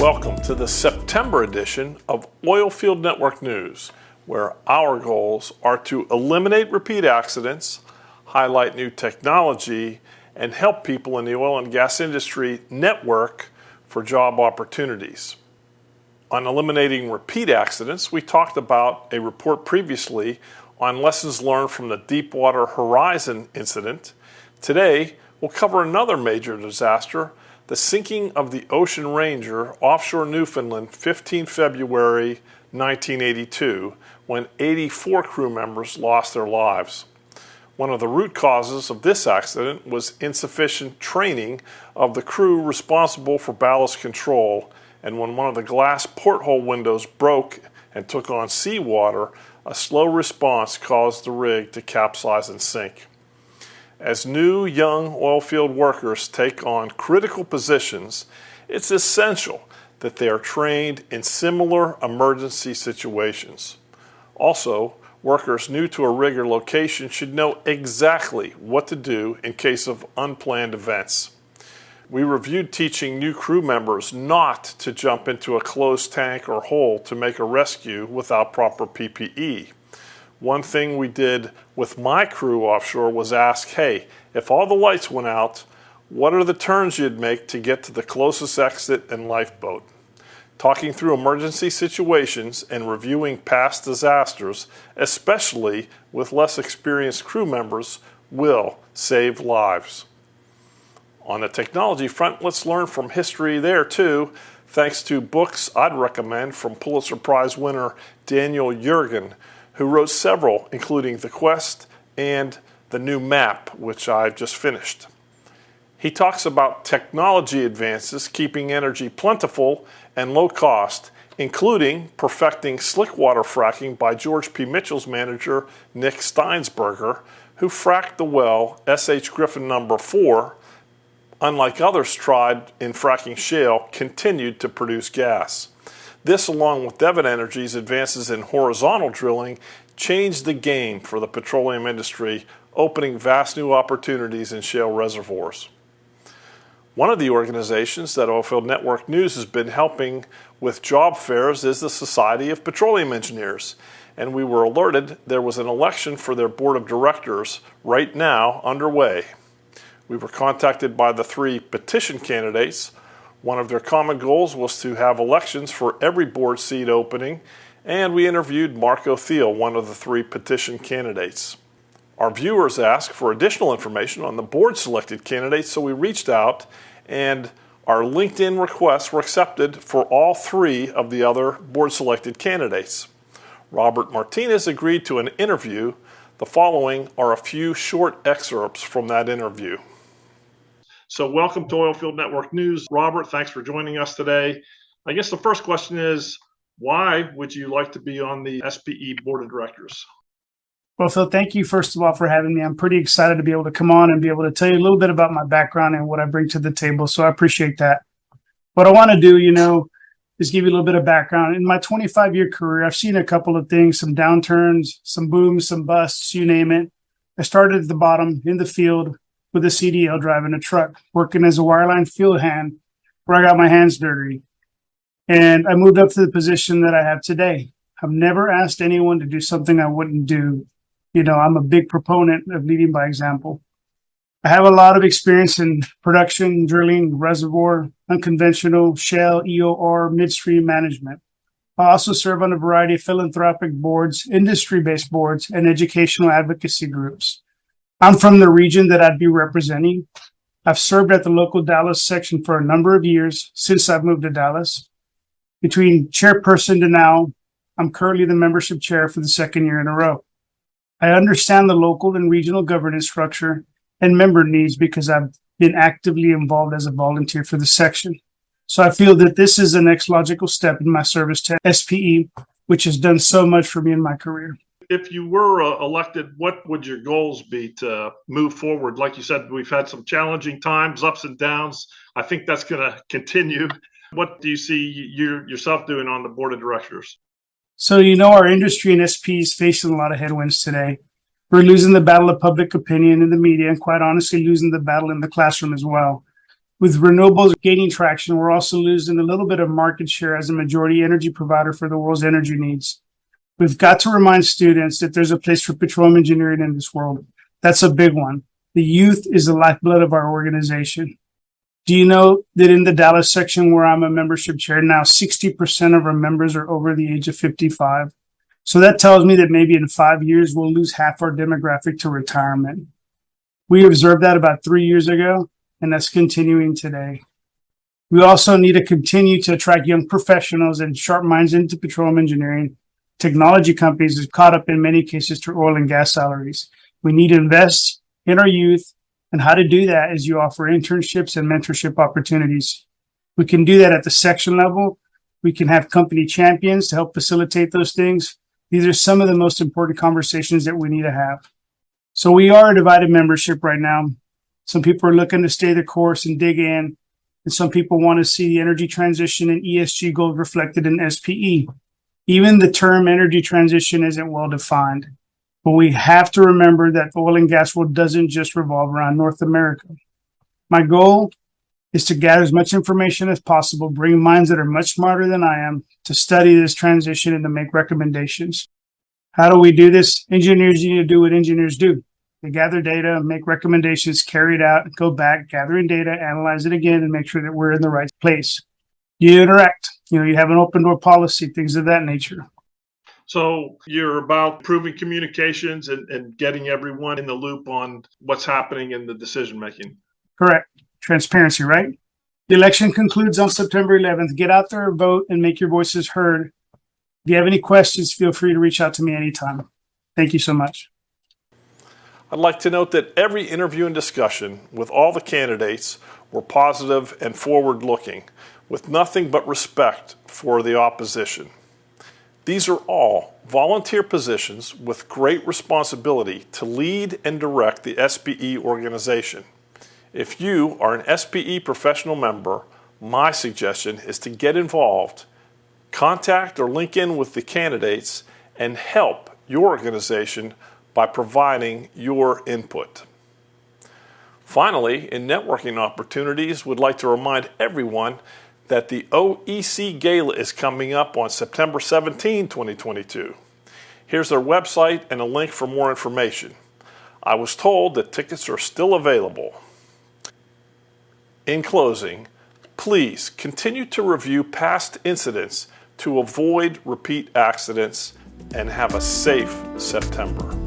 Welcome to the September edition of Oilfield Network News, where our goals are to eliminate repeat accidents, highlight new technology, and help people in the oil and gas industry network for job opportunities. On eliminating repeat accidents, we talked about a report previously on lessons learned from the Deepwater Horizon incident. Today, we'll cover another major disaster, the sinking of the Ocean Ranger offshore Newfoundland 15 February 1982, when 84 crew members lost their lives. One of the root causes of this accident was insufficient training of the crew responsible for ballast control, and when one of the glass porthole windows broke and took on seawater, a slow response caused the rig to capsize and sink. As new young oilfield workers take on critical positions, it's essential that they are trained in similar emergency situations. Also, workers new to a rig or location should know exactly what to do in case of unplanned events. We reviewed teaching new crew members not to jump into a closed tank or hole to make a rescue without proper PPE. One thing we did with my crew offshore was ask, hey, if all the lights went out, what are the turns you'd make to get to the closest exit and lifeboat? Talking through emergency situations and reviewing past disasters, especially with less experienced crew members, will save lives. On the technology front, let's learn from history there too, thanks to books I'd recommend from Pulitzer Prize winner Daniel Yergin, who wrote several, including The Quest and The New Map, which I've just finished. He talks about technology advances keeping energy plentiful and low cost, including perfecting slickwater fracking by George P. Mitchell's manager, Nick Steinsberger, who fracked the well S.H. Griffin No. 4, unlike others tried in fracking shale, continued to produce gas. This, along with Devon Energy's advances in horizontal drilling, changed the game for the petroleum industry, opening vast new opportunities in shale reservoirs. One of the organizations that Oilfield Network News has been helping with job fairs is the Society of Petroleum Engineers, and we were alerted there was an election for their board of directors right now underway. We were contacted by the three petition candidates. One of their common goals was to have elections for every board seat opening, and we interviewed Marco Thiel, one of the three petition candidates. Our viewers asked for additional information on the board-selected candidates, so we reached out, and our LinkedIn requests were accepted for all three of the other board-selected candidates. Robert Martinez agreed to an interview. The following are a few short excerpts from that interview. So welcome to Oilfield Network News. Robert, thanks for joining us today. I guess the first question is, why would you like to be on the SPE Board of Directors? Well, Phil, thank you, first of all, for having me. I'm pretty excited to be able to come on and be able to tell you a little bit about my background and what I bring to the table, so I appreciate that. What I want to do, is give you a little bit of background. In my 25-year career, I've seen a couple of things, some downturns, some booms, some busts, you name it. I started at the bottom in the field with a CDL driving a truck, working as a wireline field hand, where I got my hands dirty. And I moved up to the position that I have today. I've never asked anyone to do something I wouldn't do. I'm a big proponent of leading by example. I have a lot of experience in production, drilling, reservoir, unconventional, shale, EOR, midstream management. I also serve on a variety of philanthropic boards, industry-based boards, and educational advocacy groups. I'm from the region that I'd be representing. I've served at the local Dallas section for a number of years since I've moved to Dallas. Between chairperson to now, I'm currently the membership chair for the second year in a row. I understand the local and regional governance structure and member needs because I've been actively involved as a volunteer for the section. So I feel that this is the next logical step in my service to SPE, which has done so much for me in my career. If you were elected, what would your goals be to move forward? Like you said, we've had some challenging times, ups and downs. I think that's going to continue. What do you see yourself doing on the board of directors? So, our industry and SP is facing a lot of headwinds today. We're losing the battle of public opinion in the media and quite honestly losing the battle in the classroom as well. With renewables gaining traction, we're also losing a little bit of market share as a majority energy provider for the world's energy needs. We've got to remind students that there's a place for petroleum engineering in this world. That's a big one. The youth is the lifeblood of our organization. Do you know that in the Dallas section where I'm a membership chair now, 60% of our members are over the age of 55? So that tells me that maybe in 5 years, we'll lose half our demographic to retirement. We observed that about 3 years ago, and that's continuing today. We also need to continue to attract young professionals and sharp minds into petroleum engineering. Technology companies are caught up in many cases to oil and gas salaries. We need to invest in our youth, and how to do that is you offer internships and mentorship opportunities. We can do that at the section level. We can have company champions to help facilitate those things. These are some of the most important conversations that we need to have. So we are a divided membership right now. Some people are looking to stay the course and dig in, and some people want to see the energy transition and ESG goals reflected in SPE. Even the term energy transition isn't well defined. But we have to remember that the oil and gas world doesn't just revolve around North America. My goal is to gather as much information as possible, bring minds that are much smarter than I am to study this transition and to make recommendations. How do we do this? Engineers need to do what engineers do. They gather data, make recommendations, carry it out, go back, gathering data, analyze it again, and make sure that we're in the right place. You interact. You have an open door policy, things of that nature. So you're about improving communications and getting everyone in the loop on what's happening in the decision making. Correct. Transparency, right? The election concludes on September 11th. Get out there, vote, and make your voices heard. If you have any questions, feel free to reach out to me anytime. Thank you so much. I'd like to note that every interview and discussion with all the candidates were positive and forward-looking, with nothing but respect for the opposition. These are all volunteer positions with great responsibility to lead and direct the SPE organization. If you are an SPE professional member, my suggestion is to get involved, contact or link in with the candidates, and help your organization by providing your input. Finally, in networking opportunities, we'd like to remind everyone that the OEC Gala is coming up on September 17, 2022. Here's their website and a link for more information. I was told that tickets are still available. In closing, please continue to review past incidents to avoid repeat accidents and have a safe September.